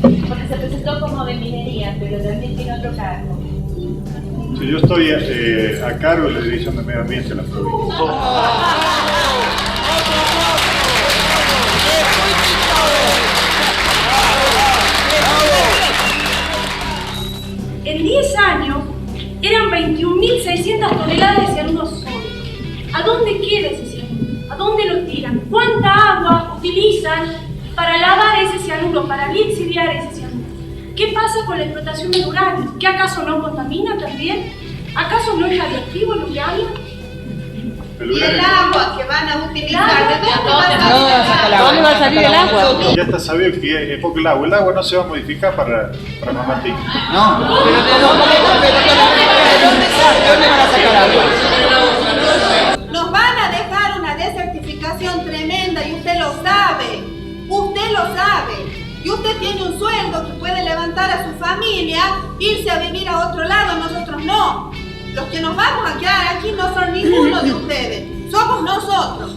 Porque se presentó como de minería, pero también tiene otro cargo. Sí, yo estoy a cargo de la Dirección de Medio Ambiente de la provincia. En 10 años eran 21.600 toneladas de cianuro sólido. ¿A dónde queda ese cianuro? ¿A dónde lo tiran? ¿Cuánta agua utilizan para lavar ese cianuro, para lixiviar ese cianuro? ¿Qué pasa con la explotación del uranio? ¿Qué acaso no contamina también? ¿Acaso no es radioactivo el uranio? ¿Y el agua que van a utilizar? ¿De dónde va a salir el agua? Ya está sabido que es porque el agua no se va a modificar para Mamatica. No, pero ¿de dónde van a sacar agua? Nos van a dejar una desertificación tremenda y usted lo sabe. Usted lo sabe. Y usted tiene un sueldo que puede levantar a su familia, irse a vivir a otro lado, nosotros no. Los que nos vamos a quedar aquí no son ninguno de ustedes, somos nosotros.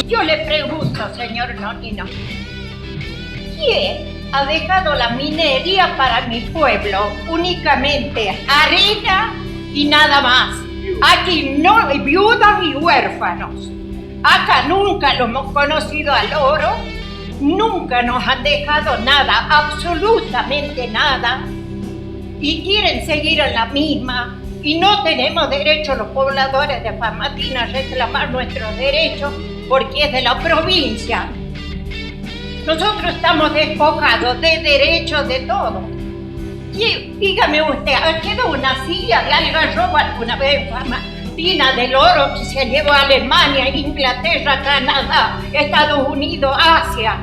Yo le pregunto, señor Nonino, ¿quién ha dejado la minería para mi pueblo? Únicamente arena y nada más. Aquí no hay viudas y huérfanos. Acá nunca lo hemos conocido al oro, nunca nos han dejado nada, absolutamente nada. Y quieren seguir en la misma. Y no tenemos derecho los pobladores de Famatina a reclamar nuestros derechos porque es de la provincia. Nosotros estamos despojados de derechos de todo. Y dígame usted, ¿ha quedado una silla de algarrobo alguna vez en Famatina del oro que se llevó a Alemania, Inglaterra, Canadá, Estados Unidos, Asia?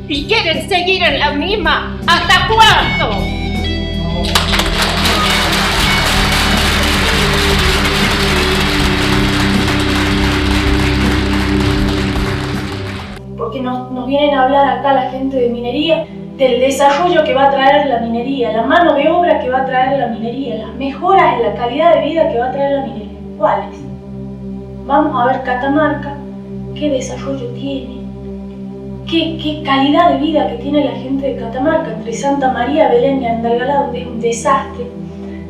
¿Y quieren seguir en la misma? ¿Hasta cuándo? Porque nos vienen a hablar acá la gente de minería, del desarrollo que va a traer la minería, la mano de obra que va a traer la minería, las mejoras en la calidad de vida que va a traer la minería. ¿Cuáles? Vamos a ver Catamarca, qué desarrollo tiene, qué calidad de vida que tiene la gente de Catamarca, entre Santa María, Belén y Andalgalá, donde es un desastre,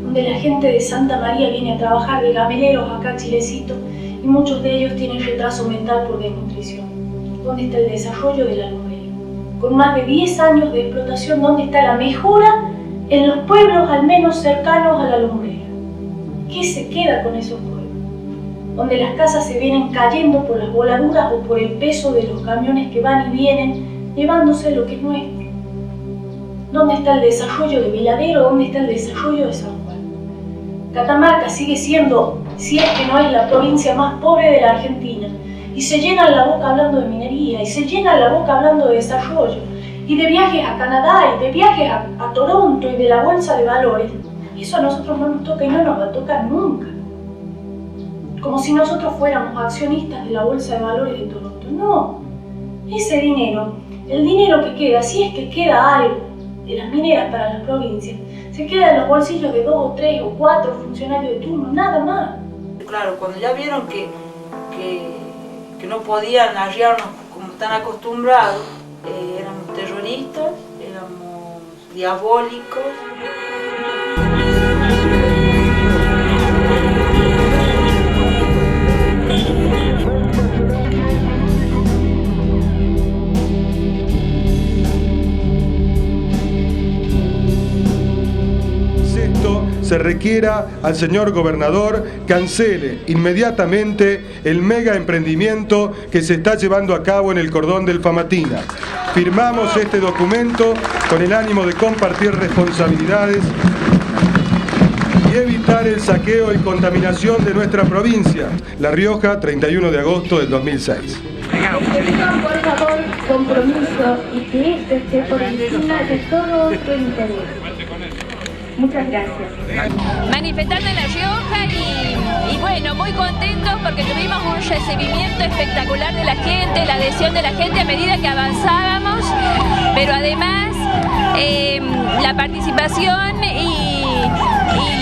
donde la gente de Santa María viene a trabajar de gameleros acá a Chilecito y muchos de ellos tienen retraso mental por desnutrición. ¿Dónde está el desarrollo de la lumbrera? Con más de 10 años de explotación, ¿dónde está la mejora en los pueblos al menos cercanos a la lumbrera? ¿Qué se queda con esos pueblos? Donde las casas se vienen cayendo por las voladuras o por el peso de los camiones que van y vienen, llevándose lo que es nuestro. ¿Dónde está el desarrollo de Veladero? ¿Dónde está el desarrollo de San Juan? Catamarca sigue siendo, si es que no es la provincia más pobre de la Argentina, y se llenan la boca hablando de minería, y se llenan la boca hablando de desarrollo, y de viajes a Canadá, y de viajes a Toronto, y de la bolsa de valores. Eso a nosotros no nos toca y no nos va a tocar nunca. Como si nosotros fuéramos accionistas de la bolsa de valores de Toronto. No, ese dinero, el dinero que queda, si es que queda algo de las mineras para las provincias, se queda en los bolsillos de 2 o 3 o 4 funcionarios de turno, nada más. Claro, cuando ya vieron que no podían arriarnos como están acostumbrados, éramos terroristas, éramos diabólicos. Se requiera al señor gobernador cancele inmediatamente el mega emprendimiento que se está llevando a cabo en el cordón del Famatina. Firmamos este documento con el ánimo de compartir responsabilidades y evitar el saqueo y contaminación de nuestra provincia. La Rioja, 31 de agosto del 2006. Por favor, compromiso y que esto esté por encima de todo otro interés. Muchas gracias. Manifestando en La Rioja y bueno, muy contentos porque tuvimos un recibimiento espectacular de la gente, la adhesión de la gente a medida que avanzábamos, pero además la participación y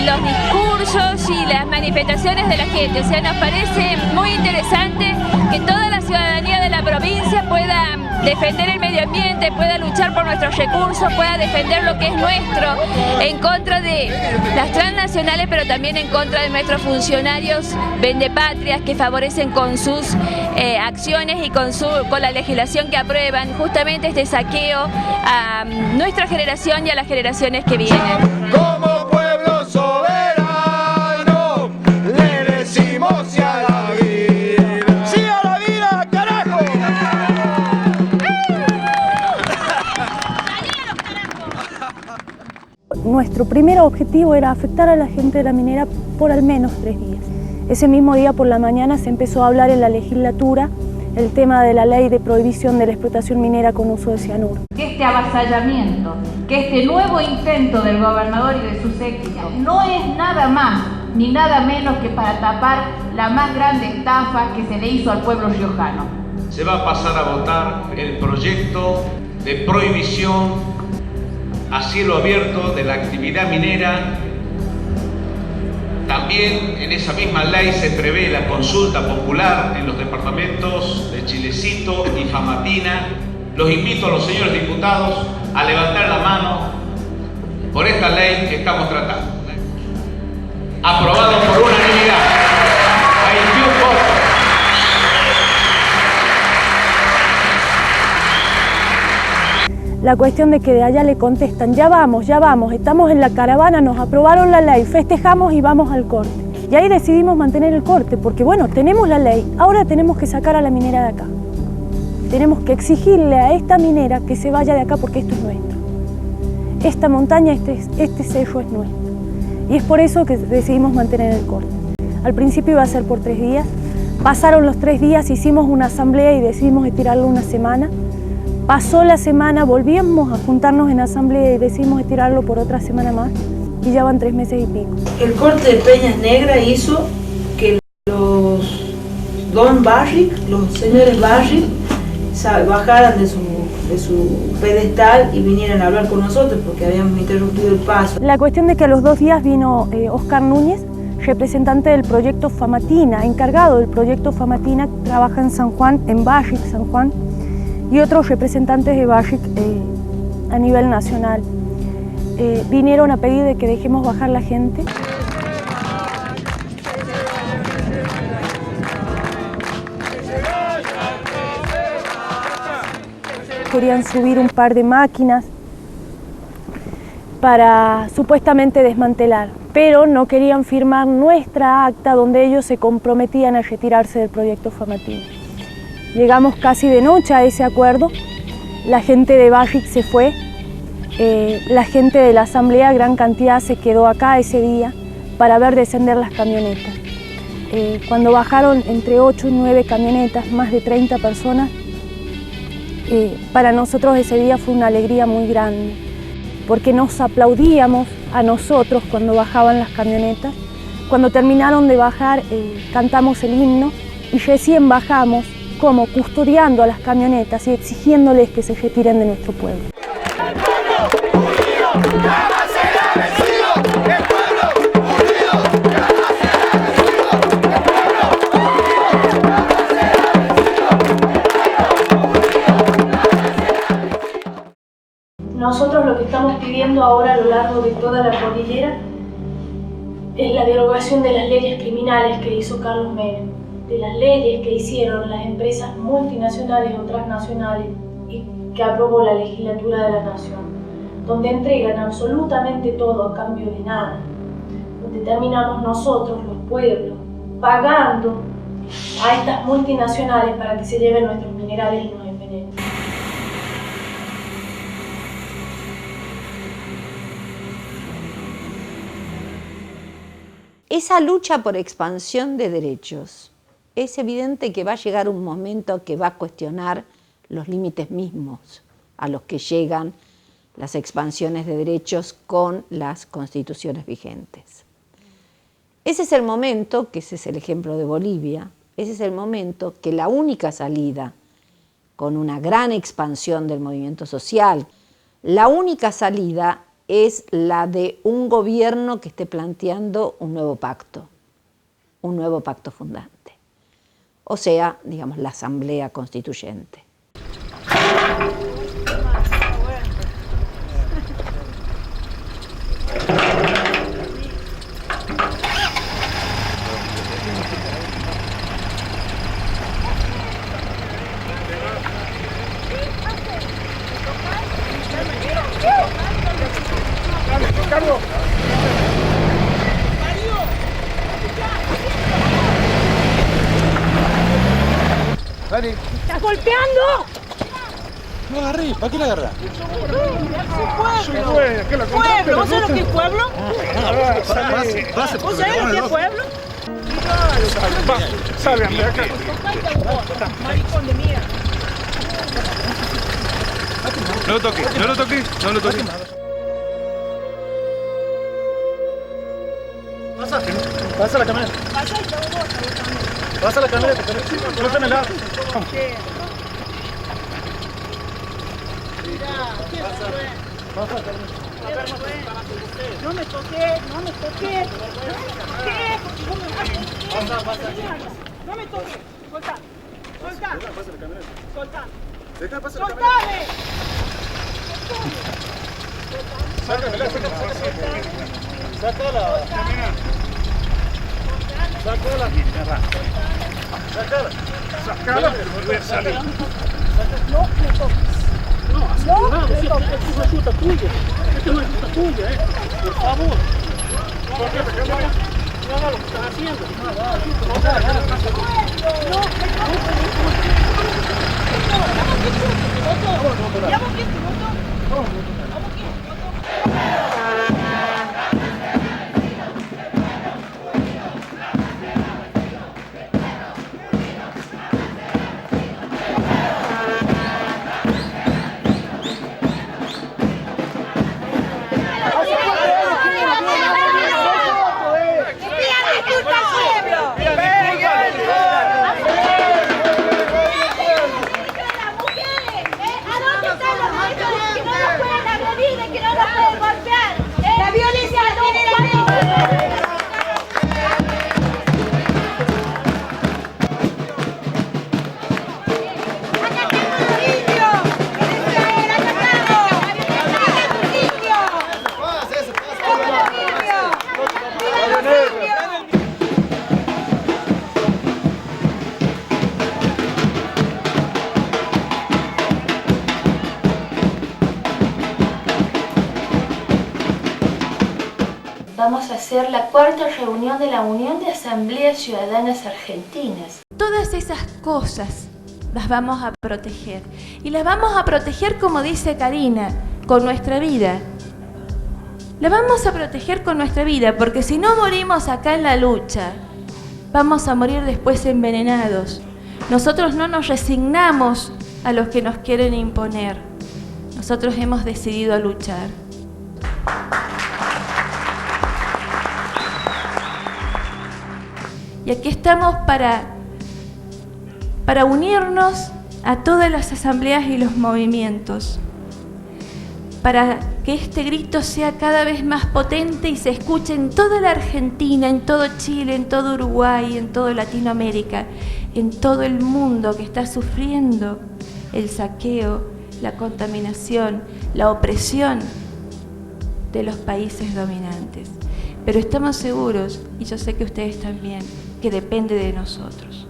los discursos discursos y las manifestaciones de la gente. O sea, nos parece muy interesante que toda la ciudadanía de la provincia pueda defender el medio ambiente, pueda luchar por nuestros recursos, pueda defender lo que es nuestro, en contra de las transnacionales, pero también en contra de nuestros funcionarios vendepatrias que favorecen con sus acciones y con la legislación que aprueban justamente este saqueo a nuestra generación y a las generaciones que vienen. Como pueblo soberano, le decimos sí a la vida. ¡Sí a la vida, carajo! Nuestro primer objetivo era afectar a la gente de la minera por al menos 3 días. Ese mismo día por la mañana se empezó a hablar en la legislatura el tema de la ley de prohibición de la explotación minera con uso de cianuro. Que este avasallamiento, que este nuevo intento del gobernador y de su séquito no es nada más ni nada menos que para tapar la más grande estafa que se le hizo al pueblo riojano. Se va a pasar a votar el proyecto de prohibición a cielo abierto de la actividad minera. También en esa misma ley se prevé la consulta popular en los departamentos de Chilecito y Famatina. Los invito a los señores diputados a levantar la mano por esta ley que estamos tratando. Aprobado por unanimidad. 21 votos. La cuestión de que de allá le contestan, ya vamos, estamos en la caravana, nos aprobaron la ley, festejamos y vamos al corte. Y ahí decidimos mantener el corte, porque bueno, tenemos la ley, ahora tenemos que sacar a la minera de acá. Tenemos que exigirle a esta minera que se vaya de acá porque esto es nuestro. Esta montaña, este cerro es nuestro. Y es por eso que decidimos mantener el corte. Al principio iba a ser por 3 días, pasaron los 3 días, hicimos una asamblea y decidimos estirarlo una semana. Pasó la semana, volvíamos a juntarnos en asamblea y decidimos estirarlo por otra semana más y ya van 3 meses y pico. El corte de Peñas Negras hizo que los don Barrick, los señores Barrick, bajaran de su pedestal y vinieran a hablar con nosotros porque habíamos interrumpido el paso. La cuestión de que a los 2 días vino Oscar Núñez, representante del proyecto Famatina, encargado del proyecto Famatina, trabaja en San Juan, en Barrick, San Juan, y otros representantes de Barrick a nivel nacional. Vinieron a pedir de que dejemos bajar la gente. Querían subir un par de máquinas para supuestamente desmantelar, pero no querían firmar nuestra acta donde ellos se comprometían a retirarse del proyecto Famatina. Llegamos casi de noche a ese acuerdo, la gente de Barrick se fue, la gente de la asamblea, gran cantidad, se quedó acá ese día para ver descender las camionetas. Cuando bajaron entre 8 y 9 camionetas, más de 30 personas, para nosotros ese día fue una alegría muy grande, porque nos aplaudíamos a nosotros cuando bajaban las camionetas. Cuando terminaron de bajar, cantamos el himno y recién bajamos como custodiando a las camionetas y exigiéndoles que se retiren de nuestro pueblo. Nosotros lo que estamos pidiendo ahora a lo largo de toda la cordillera es la derogación de las leyes criminales que hizo Carlos Menem, de las leyes que hicieron las empresas multinacionales o transnacionales y que aprobó la legislatura de la nación, donde entregan absolutamente todo a cambio de nada, donde terminamos nosotros, los pueblos, pagando a estas multinacionales para que se lleven nuestros minerales y nos envenenen. Esa lucha por expansión de derechos, es evidente que va a llegar un momento que va a cuestionar los límites mismos a los que llegan las expansiones de derechos con las constituciones vigentes. Ese es el momento, que ese es el ejemplo de Bolivia, ese es el momento que la única salida, con una gran expansión del movimiento social, la única salida es la de un gobierno que esté planteando un nuevo pacto fundante. O sea, digamos, la Asamblea Constituyente. Dani. ¡Estás golpeando! No agarré, ¿para qué la agarrás? Pueblo, ¿vos sabés lo que es pueblo? ¿Vos sabés lo que es pueblo? Salgan de acá. Maricón de mierda. No lo toques, no lo toques, no lo toques. Pasa la camioneta. Pasa la camioneta, no te me la. No me toques, no me toques. No me toques. Soltá. Soltá. Soltá. Soltame. Sácala. Sácala. Sácala, pero voy a salir. No me toques. No, no, esto no es ayuda tuya. Esto no es ayuda tuya, por favor. No hagas lo que estás haciendo. Vamos a hacer la cuarta reunión de la Unión de Asambleas Ciudadanas Argentinas. Todas esas cosas las vamos a proteger. Y las vamos a proteger, como dice Karina, con nuestra vida. La vamos a proteger con nuestra vida, porque si no morimos acá en la lucha, vamos a morir después envenenados. Nosotros no nos resignamos a los que nos quieren imponer. Nosotros hemos decidido luchar. Y aquí estamos para unirnos a todas las asambleas y los movimientos, para que este grito sea cada vez más potente y se escuche en toda la Argentina, en todo Chile, en todo Uruguay, en toda Latinoamérica, en todo el mundo que está sufriendo el saqueo, la contaminación, la opresión de los países dominantes. Pero estamos seguros, y yo sé que ustedes también, que depende de nosotros.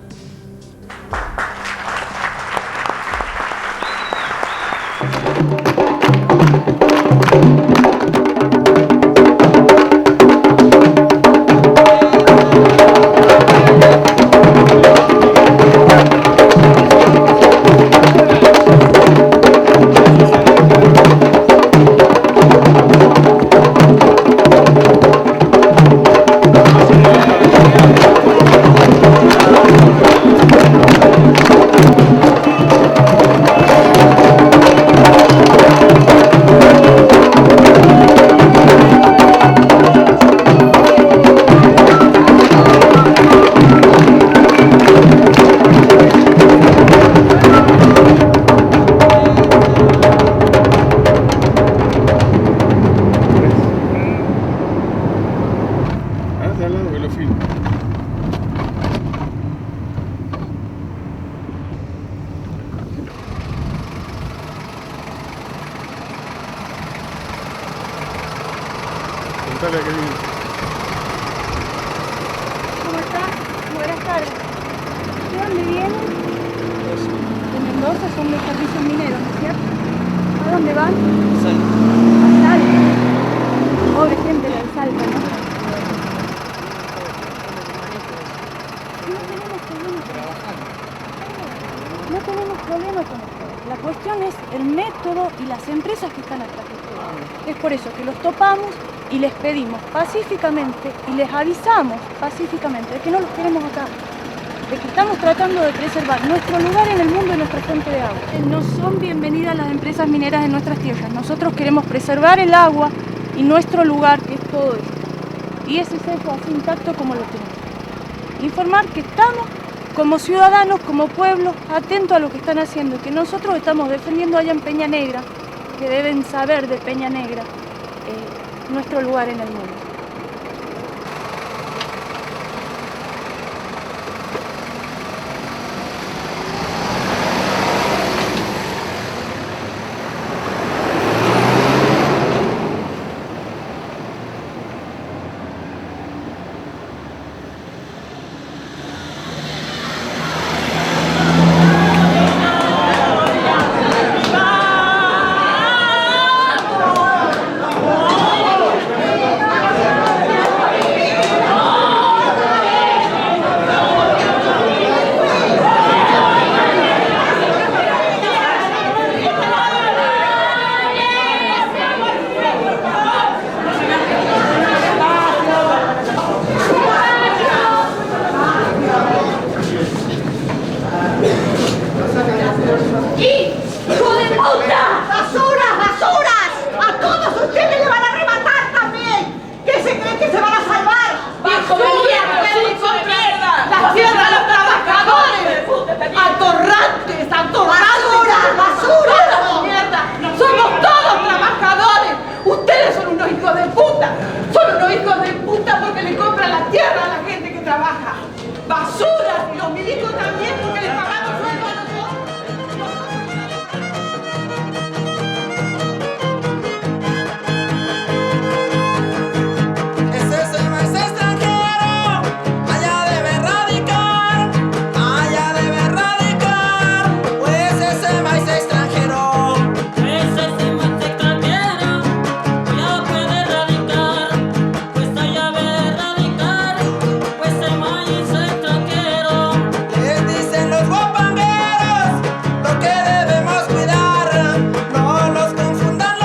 Preguntale a qué dice. ¿Cómo está? Buenas tardes. ¿De dónde vienen? De Mendoza, son los servicios mineros, ¿no es cierto? ¿A dónde van? Salta. A Salta. Pobre gente la de Salta, ¿no? No tenemos problema con esto. La cuestión es el método y las empresas que están atrás de esto. Es por eso que los topamos y les pedimos pacíficamente y les avisamos pacíficamente de que no los queremos acá, de que estamos tratando de preservar nuestro lugar en el mundo y nuestra fuente de agua. No son bienvenidas las empresas mineras en nuestras tierras. Nosotros queremos preservar el agua y nuestro lugar, que es todo esto. Y ese es eso así intacto como lo tenemos. Informar que estamos como ciudadanos, como pueblo, atentos a lo que están haciendo, que nosotros estamos defendiendo allá en Peña Negra, que deben saber de Peña Negra nuestro lugar en el mundo.